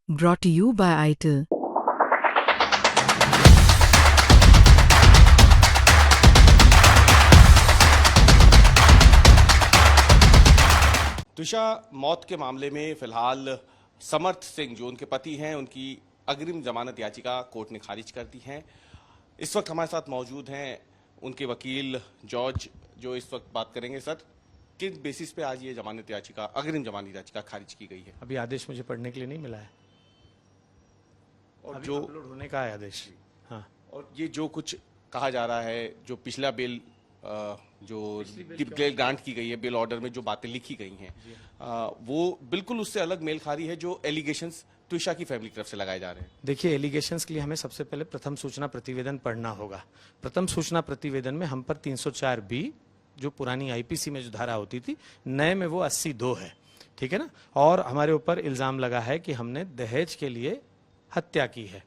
Brought to you by ITIL. त्विषा मौत के मामले में फिलहाल समर्थ सिंह जो उनके पति हैं, उनकी अग्रिम जमानत याचिका कोर्ट ने खारिज कर दी है। इस वक्त हमारे साथ मौजूद हैं उनके वकील जॉर्ज, जो इस वक्त बात करेंगे। सर, किस बेसिस पे आज ये जमानत याचिका, अग्रिम जमानत याचिका खारिज की गई है? अभी आदेश मुझे पढ़ने के लिए नहीं मिला है और अभी जो अपलोड होने का है आदेश। हाँ, और ये जो कुछ कहा जा रहा है, जो पिछला बिल जो बेल ग्रांट की गई है, बिल ऑर्डर में जो बातें लिखी गई हैं, वो बिल्कुल उससे अलग मेल खा रही है जो एलिगेशंस त्विषा की फैमिली की तरफ से लगाए जा रहे हैं। देखिए, एलिगेशंस के लिए हमें सबसे पहले प्रथम सूचना प्रतिवेदन पढ़ना होगा। प्रथम सूचना प्रतिवेदन में हम पर 304 बी, जो पुरानी आईपीसी में जो धारा होती थी, नए में वो 82 है, ठीक है ना। और हमारे ऊपर इल्जाम लगा है कि हमने दहेज के लिए हत्या की है।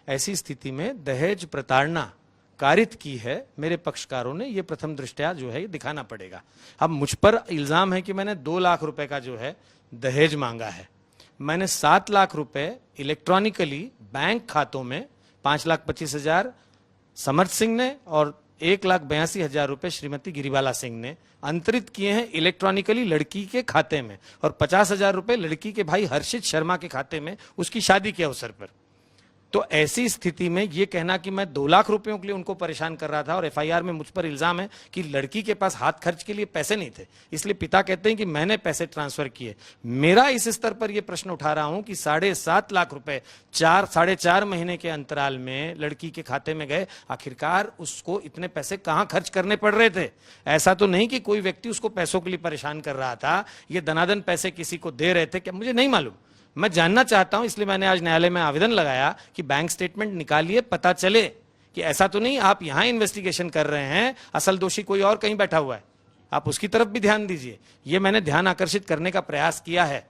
ऐसी स्थिति में दहेज प्रताड़ना कारित की है मेरे पक्षकारों ने, ये प्रथम दृष्टया जो है ये दिखाना पड़ेगा। अब मुझ पर इल्जाम है कि मैंने 2 लाख रुपए का जो है दहेज मांगा है। मैंने 7 लाख रुपए इलेक्ट्रॉनिकली बैंक खातों में 5,25,000 समर्थ सिंह ने और 1,82,000 रुपए श्रीमती गिरिबाला सिंह ने अंतरित किए हैं इलेक्ट्रॉनिकली लड़की के खाते में, और 50,000 रुपए लड़की के भाई हर्षित शर्मा के खाते में उसकी शादी के अवसर पर। तो ऐसी स्थिति में ये कहना कि मैं 2 लाख रुपयों के लिए उनको परेशान कर रहा था, और एफआईआर में मुझ पर इल्जाम है कि लड़की के पास हाथ खर्च के लिए पैसे नहीं थे, इसलिए पिता कहते हैं कि मैंने पैसे ट्रांसफर किए। मेरा इस स्तर पर यह प्रश्न उठा रहा हूं कि 7.5 लाख रुपए 4-4.5 महीने के अंतराल में लड़की के खाते में गए। आखिरकार उसको इतने पैसे कहां खर्च करने पड़ रहे थे? ऐसा तो नहीं कि कोई व्यक्ति उसको पैसों के लिए परेशान कर रहा था, ये दनादन पैसे किसी को दे रहे थे क्या, मुझे नहीं मालूम। मैं जानना चाहता हूं, इसलिए मैंने आज न्यायालय में आवेदन लगाया कि बैंक स्टेटमेंट निकालिए, पता चले कि ऐसा तो नहीं आप यहां इन्वेस्टिगेशन कर रहे हैं, असल दोषी कोई और कहीं बैठा हुआ है, आप उसकी तरफ भी ध्यान दीजिए। यह मैंने ध्यान आकर्षित करने का प्रयास किया है।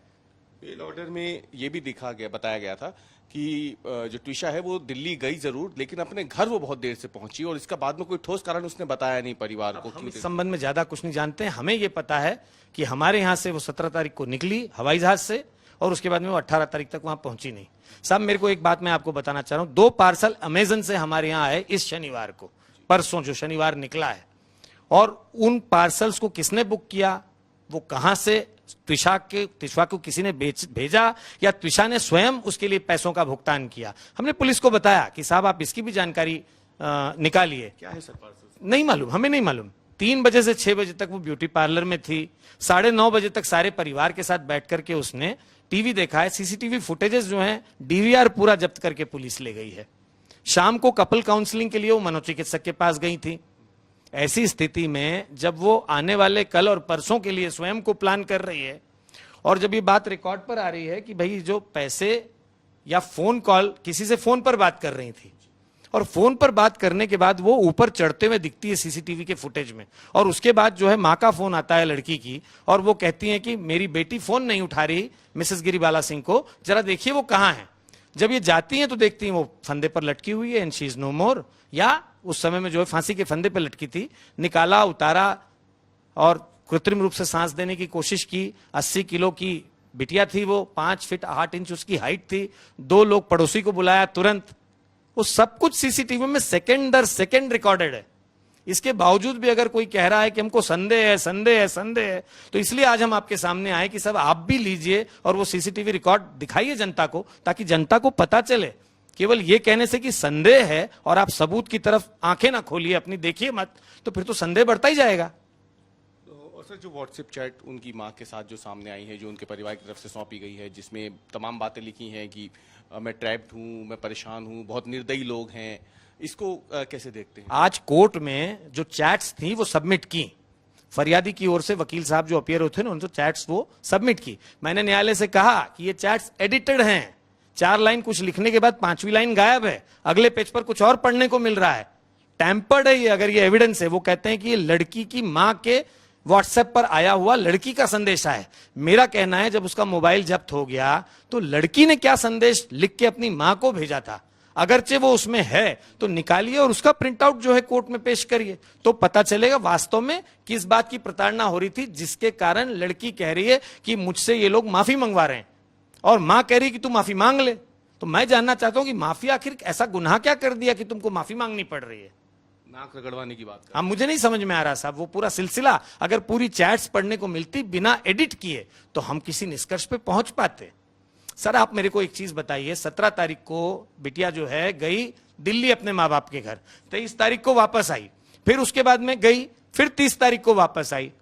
बेल ऑर्डर में यह भी बताया गया था कि जो त्विषा है वो दिल्ली गई जरूर, लेकिन अपने घर वो बहुत देर से पहुंची, और इसका बाद में कोई ठोस कारण उसने बताया नहीं परिवार को। हम इस संबंध में ज्यादा कुछ नहीं जानते हैं। हमें यह पता है कि हमारे यहां से वो 17 तारीख को निकली हवाई जहाज से, और उसके बाद में वो 18 तारीख तक वहां पहुंची नहीं। साहब, मेरे को एक बात मैं आपको बताना चाह रहा हूं, 2 पार्सल अमेजन से हमारे यहां आए इस शनिवार को, परसों जो शनिवार निकला है, और उन पार्सल्स को किसने बुक किया, वो कहां से, त्विषा को किसी ने भेजा या त्विषा ने स्वयं उसके लिए पैसों का भुगतान किया? हमने पुलिस को बताया कि साहब आप इसकी भी जानकारी निकालिए। क्या है सर पार्सल? नहीं मालूम, हमें नहीं मालूम। 3 बजे से 6 बजे तक वो ब्यूटी पार्लर में थी, 9:30 बजे तक सारे परिवार के साथ बैठ करके उसने टीवी देखा है। सीसीटीवी फुटेजेस जो हैं, डीवीआर पूरा जब्त करके पुलिस ले गई है। शाम को कपल काउंसलिंग के लिए वो मनोचिकित्सक के पास गई थी। ऐसी स्थिति में जब वो आने वाले कल और परसों के लिए स्वयं को प्लान कर रही है, और जब ये बात रिकॉर्ड पर आ रही है कि भाई जो पैसे या फोन कॉल, किसी से फोन पर बात कर रही थी, और फोन पर बात करने के बाद वो ऊपर चढ़ते हुए दिखती है सीसीटीवी के फुटेज में, और उसके बाद जो है मां का फोन आता है लड़की की, और वो कहती है कि मेरी बेटी फोन नहीं उठा रही मिसेस गिरिबाला सिंह को, जरा देखिए वो कहां है। जब ये जाती हैं तो देखती हैं वो फंदे पर लटकी हुई है, एंड शी इज नो मोर, या उस समय में जो है फांसी के फंदे पर लटकी थी, निकाला, उतारा और कृत्रिम रूप से सांस देने की कोशिश की। 80 किलो की बिटिया थी वो, 5 फीट 8 इंच उसकी हाइट थी। 2 लोग पड़ोसी को बुलाया तुरंत। वो सब कुछ सीसीटीवी में सेकंड दर सेकंड रिकॉर्डेड है। इसके बावजूद भी अगर कोई कह रहा है कि हमको संदेह है, संदेह है, संदेह है, तो इसलिए आज हम आपके सामने आए कि सब आप भी लीजिए और वो सीसीटीवी रिकॉर्ड दिखाइए जनता को, ताकि जनता को पता चले। केवल ये कहने से कि संदेह है और आप सबूत की तरफ आंखें ना खोलिए अपनी, देखिए मत, तो फिर तो संदेह बढ़ता ही जाएगा। और सर, जो व्हाट्सएप चैट उनकी मां के साथ जो सामने आई है, जो उनके परिवार की तरफ से सौंपी गई है, जिसमें तमाम बातें लिखी हैं कि मैं ट्रैप्ड हूं, मैं परेशान हूं, बहुत निर्दयी लोग हैं, इसको कैसे देखते हैं? आज कोर्ट में जो चैट्स थी वो सबमिट की, फरियादी की ओर से वकील साहब जो अपियर होते हैं उन चैट्स वो सबमिट की। मैंने न्यायालय से कहा कि ये चैट्स एडिटेड हैं, 4 लाइन कुछ लिखने के बाद 5वीं लाइन गायब है, अगले पेज पर कुछ और पढ़ने को मिल रहा है, टैंपर्ड है ये। अगर ये एविडेंस है, वो कहते हैं कि ये लड़की की मां के व्हाट्सएप पर आया हुआ लड़की का संदेश है। मेरा कहना है जब उसका मोबाइल जब्त हो गया तो लड़की ने क्या संदेश लिख के अपनी मां को भेजा था, अगरचे वो उसमें है तो निकालिए और उसका प्रिंट आउट जो है कोर्ट में पेश करिए, तो पता चलेगा वास्तव में किस बात की प्रताड़ना हो रही थी, जिसके कारण लड़की कह रही है कि मुझसे ये लोग माफी मंगवा रहे हैं। और मां कह रही कि तू माफी मांग ले। तो मैं जानना चाहता हूं कि माफी आखिर ऐसा गुनाह क्या कर दिया कि तुमको माफी मांगनी पड़ रही है? नाक रगड़वाने की बात कर। हाँ, मुझे नहीं समझ में आ रहा साहब, वो पूरा सिलसिला अगर पूरी चैट्स पढ़ने को मिलती बिना एडिट किए तो हम किसी निष्कर्ष पे पहुंच पाते। सर आप मेरे को एक चीज बताइए, 17 तारीख को बिटिया जो है गई दिल्ली अपने माँ बाप के घर, 23 तारीख को वापस आई, फिर उसके बाद में गई, फिर 30 तारीख को वापस आई।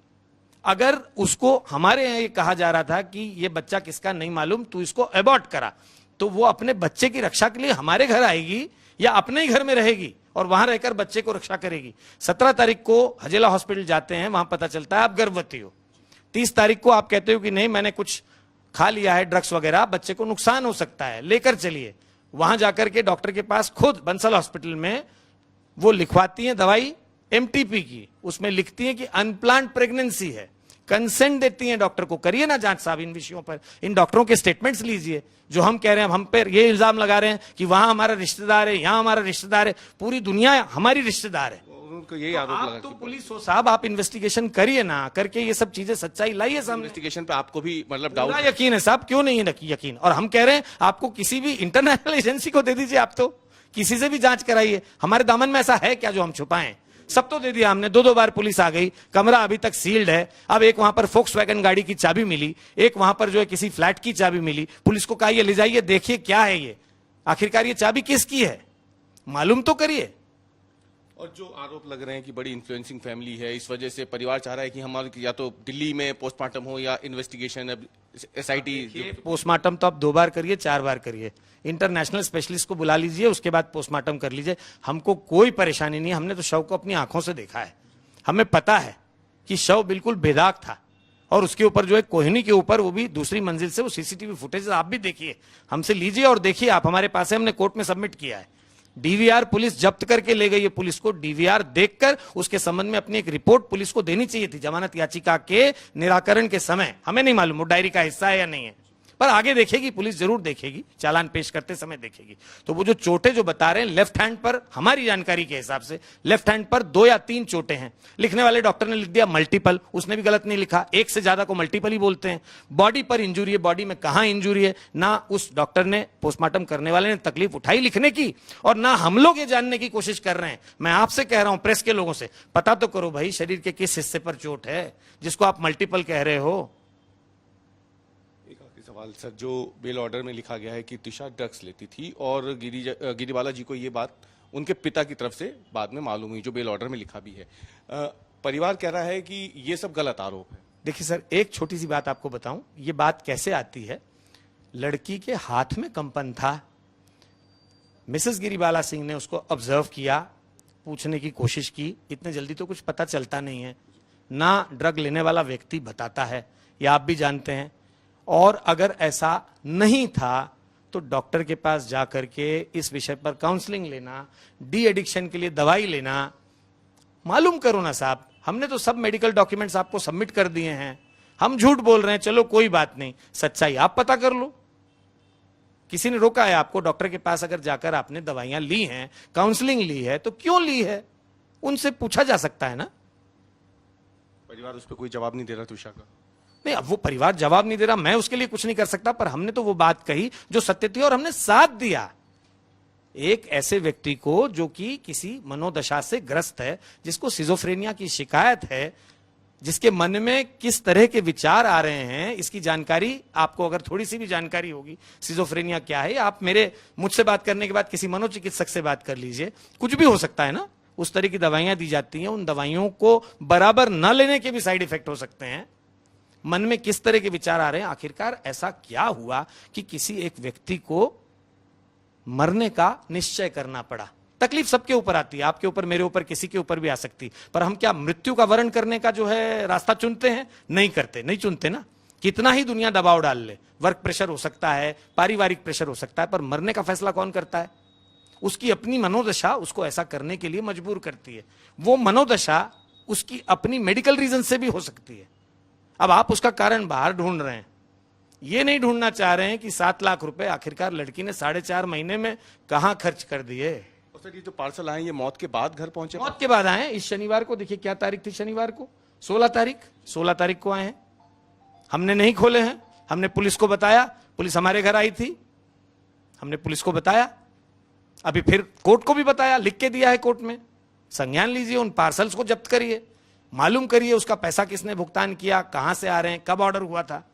अगर उसको हमारे यहाँ ये कहा जा रहा था कि ये बच्चा किसका नहीं मालूम, तू इसको अबॉर्ट करा, तो वो अपने बच्चे की रक्षा के लिए हमारे घर आएगी या अपने ही घर में रहेगी और वहां रहकर बच्चे को रक्षा करेगी? 17 तारीख को हजेला हॉस्पिटल जाते हैं, वहां पता चलता है आप गर्भवती हो। 30 तारीख को आप कहते हो कि नहीं मैंने कुछ खा लिया है ड्रग्स वगैरह, बच्चे को नुकसान हो सकता है, लेकर चलिए। वहां जाकर के डॉक्टर के पास खुद बंसल हॉस्पिटल में वो लिखवाती हैं दवाई एमटीपी की, उसमें लिखती हैं कि अनप्लान्ड प्रेगनेंसी है, कंसेंट देती हैं डॉक्टर को। करिए ना जांच साहब इन विषयों पर, इन डॉक्टरों के स्टेटमेंट्स लीजिए। जो हम कह रहे हैं, हम पे ये इल्जाम लगा रहे हैं कि वहां हमारा रिश्तेदार है, यहां हमारा रिश्तेदार है, पूरी दुनिया हमारी रिश्तेदार है। उनको यही आरोप लगा आप तो पुलिस हो साहब, आप इन्वेस्टिगेशन करिए ना, करके ये सब चीजें सच्चाई लाइए सामने। इन्वेस्टिगेशन पे आपको भी मतलब पूरा डाउट यकीन है साहब, क्यों नहीं है यकीन? और हम कह रहे हैं आपको किसी भी इंटरनेशनल एजेंसी को दे दीजिए, आप तो किसी से भी जांच कराइए। हमारे दामन में ऐसा है क्या जो हम छुपाएं? सब तो दे दिया हमने, 2-2 बार पुलिस आ गई, कमरा अभी तक सील्ड है। अब एक वहां पर फोक्सवैगन गाड़ी की चाबी मिली, एक वहां पर जो है किसी फ्लैट की चाबी मिली। पुलिस को कहा ये ले जाइए, देखिए क्या है ये, आखिरकार ये चाबी किसकी है, मालूम तो करिए। और जो आरोप लग रहे हैं कि बड़ी इन्फ्लुएंसिंग फैमिली है, इस वजह से परिवार चाह रहा है कि हमारे या तो दिल्ली में पोस्टमार्टम हो या इन्वेस्टिगेशन एसआईटी। पोस्टमार्टम तो आप 2 बार करिए, 4 बार करिए, इंटरनेशनल स्पेशलिस्ट को बुला लीजिए, उसके बाद पोस्टमार्टम कर लीजिए, हमको कोई परेशानी नहीं। हमने तो शव को अपनी आंखों से देखा है, हमें पता है कि शव बिल्कुल बेदाग था। और उसके ऊपर जो है कोहिनी के ऊपर, वो भी दूसरी मंजिल से, वो सीसीटीवी फुटेज आप भी देखिए, हमसे लीजिए और देखिए आप, हमारे पास है, हमने कोर्ट में सबमिट किया है। डीवीआर पुलिस जब्त करके ले गई है। पुलिस को डीवीआर देखकर उसके संबंध में अपनी एक रिपोर्ट पुलिस को देनी चाहिए थी जमानत याचिका के निराकरण के समय। हमें नहीं मालूम वो डायरी का हिस्सा है या नहीं है, पर आगे देखेगी पुलिस, जरूर देखेगी, चालान पेश करते समय देखेगी। तो वो जो चोटें जो बता रहे हैं लेफ्ट हैंड पर, हमारी जानकारी के हिसाब से लेफ्ट हैंड पर 2 या 3 चोटें हैं। लिखने वाले डॉक्टर ने लिख दिया मल्टीपल, उसने भी गलत नहीं लिखा, 1 से ज्यादा को मल्टीपल ही बोलते हैं। बॉडी पर इंजुरी है, बॉडी में कहां इंजुरी है, ना उस डॉक्टर ने, पोस्टमार्टम करने वाले ने तकलीफ उठाई लिखने की, और ना हम लोग ये जानने की कोशिश कर रहे हैं। मैं आपसे कह रहा हूं, प्रेस के लोगों से, पता तो करो भाई शरीर के किस हिस्से पर चोट है जिसको आप मल्टीपल कह रहे हो। सवाल सर, जो बेल ऑर्डर में लिखा गया है कि तिशा ड्रग्स लेती थी और गिरिबाला जी को ये बात उनके पिता की तरफ से बाद में मालूम हुई, जो बेल ऑर्डर में लिखा भी है, परिवार कह रहा है कि ये सब गलत आरोप है। देखिए सर, एक छोटी सी बात आपको बताऊं, ये बात कैसे आती है। लड़की के हाथ में कंपन था, मिसेस गिरिबाला सिंह ने उसको ऑब्जर्व किया, पूछने की कोशिश की, इतने जल्दी तो कुछ पता चलता नहीं है ना, ड्रग लेने वाला व्यक्ति बताता है, ये आप भी जानते हैं। और अगर ऐसा नहीं था तो डॉक्टर के पास जाकर के इस विषय पर काउंसलिंग लेना, डी एडिक्शन के लिए दवाई लेना, मालूम करो ना साहब। हमने तो सब मेडिकल डॉक्यूमेंट्स आपको सबमिट कर दिए हैं, हम झूठ बोल रहे हैं, चलो कोई बात नहीं, सच्चाई आप पता कर लो। किसी ने रोका है आपको? डॉक्टर के पास अगर जाकर आपने दवाइयां ली हैं, काउंसलिंग ली है, तो क्यों ली है, उनसे पूछा जा सकता है ना। परिवार उस पर कोई जवाब नहीं दे रहा तुषा का। नहीं, अब वो परिवार जवाब नहीं दे रहा, मैं उसके लिए कुछ नहीं कर सकता, पर हमने तो वो बात कही जो सत्य थी और हमने साथ दिया। एक ऐसे व्यक्ति को जो कि किसी मनोदशा से ग्रस्त है, जिसको सिजोफ्रेनिया की शिकायत है, जिसके मन में किस तरह के विचार आ रहे हैं, इसकी जानकारी आपको अगर थोड़ी सी भी जानकारी होगी, सिजोफ्रेनिया क्या है, आप मेरे मुझसे बात करने के बाद किसी मनोचिकित्सक से बात कर लीजिए, कुछ भी हो सकता है ना। उस तरह की दवाइयां दी जाती हैं, उन दवाइयों को बराबर न लेने के भी साइड इफेक्ट हो सकते हैं। मन में किस तरह के विचार आ रहे हैं, आखिरकार ऐसा क्या हुआ कि किसी एक व्यक्ति को मरने का निश्चय करना पड़ा। तकलीफ सबके ऊपर आती है, आपके ऊपर, मेरे ऊपर, किसी के ऊपर भी आ सकती, पर हम क्या मृत्यु का वर्ण करने का जो है रास्ता चुनते हैं? नहीं करते, नहीं चुनते ना। कितना ही दुनिया दबाव डाल ले, वर्क प्रेशर हो सकता है, पारिवारिक प्रेशर हो सकता है, पर मरने का फैसला कौन करता है? उसकी अपनी मनोदशा उसको ऐसा करने के लिए मजबूर करती है। वो मनोदशा उसकी अपनी मेडिकल रीजन से भी हो सकती है। अब आप उसका कारण बाहर ढूंढ रहे हैं, ये नहीं ढूंढना चाह रहे हैं कि 7 लाख रुपए आखिरकार लड़की ने 4.5 महीने में कहां खर्च कर दिए। और सर, ये जो पार्सल आए, ये मौत के बाद घर पहुंचे? मौत के बाद आए। इस शनिवार को, देखिए क्या तारीख थी शनिवार को, 16 तारीख को आए हैं। हमने नहीं खोले हैं, हमने पुलिस को बताया, पुलिस हमारे घर आई थी, हमने पुलिस को बताया, अभी फिर कोर्ट को भी बताया, लिख के दिया है कोर्ट में, संज्ञान लीजिए, उन पार्सल्स को जब्त करिए, मालूम करिए उसका पैसा किसने भुगतान किया, कहां से आ रहे हैं, कब ऑर्डर हुआ था,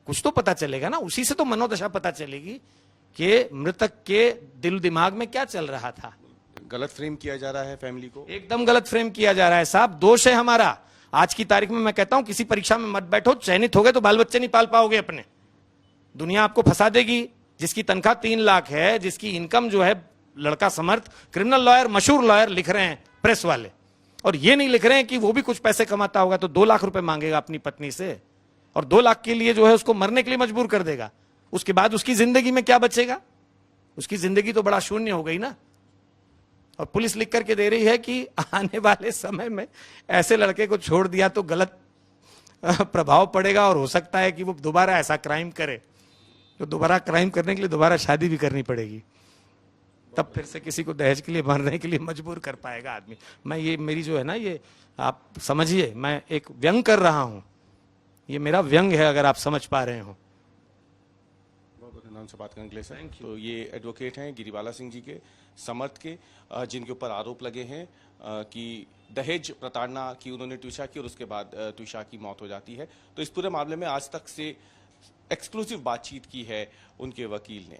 कुछ तो पता चलेगा ना। उसी से तो मनोदशा पता चलेगी कि मृतक के दिल दिमाग में क्या चल रहा था। गलत फ्रेम किया जा रहा है फैमिली को। एकदम गलत फ्रेम किया जा रहा है साहब, दोष है हमारा। आज की तारीख में मैं कहता हूं किसी परीक्षा में मत बैठो, चयनित हो गए तो बाल बच्चे नहीं पाल पाओगे अपने, दुनिया आपको फंसा देगी। जिसकी तनख्वाह 3 लाख है, जिसकी इनकम जो है, लड़का समर्थ क्रिमिनल लॉयर, मशहूर लॉयर लिख रहे हैं प्रेस वाले, और ये नहीं लिख रहे हैं कि वो भी कुछ पैसे कमाता होगा तो 2 लाख रुपए मांगेगा अपनी पत्नी से, और 2 लाख के लिए जो है उसको मरने के लिए मजबूर कर देगा। उसके बाद उसकी जिंदगी में क्या बचेगा? उसकी जिंदगी तो बड़ा शून्य हो गई ना। और पुलिस लिख करके दे रही है कि आने वाले समय में ऐसे लड़के को छोड़ दिया तो गलत प्रभाव पड़ेगा, और हो सकता है कि वो दोबारा ऐसा क्राइम करे, तो दोबारा क्राइम करने के लिए दोबारा शादी भी करनी पड़ेगी, तब फिर से किसी को दहेज के लिए मरने के लिए मजबूर कर पाएगा आदमी। मैं ये मेरी जो है ना, ये आप समझिए, मैं एक व्यंग कर रहा हूं, ये मेरा व्यंग है, अगर आप समझ पा रहे हो। नाम से बात करने के लिए सर। तो ये एडवोकेट हैं गिरिबाला सिंह जी के, समर्थ के, जिनके ऊपर आरोप लगे हैं कि दहेज प्रताड़ना की उन्होंने ट्विशा की और उसके बाद ट्विशा की मौत हो जाती है। तो इस पूरे मामले में आज तक से एक्सक्लूसिव बातचीत की है उनके वकील ने।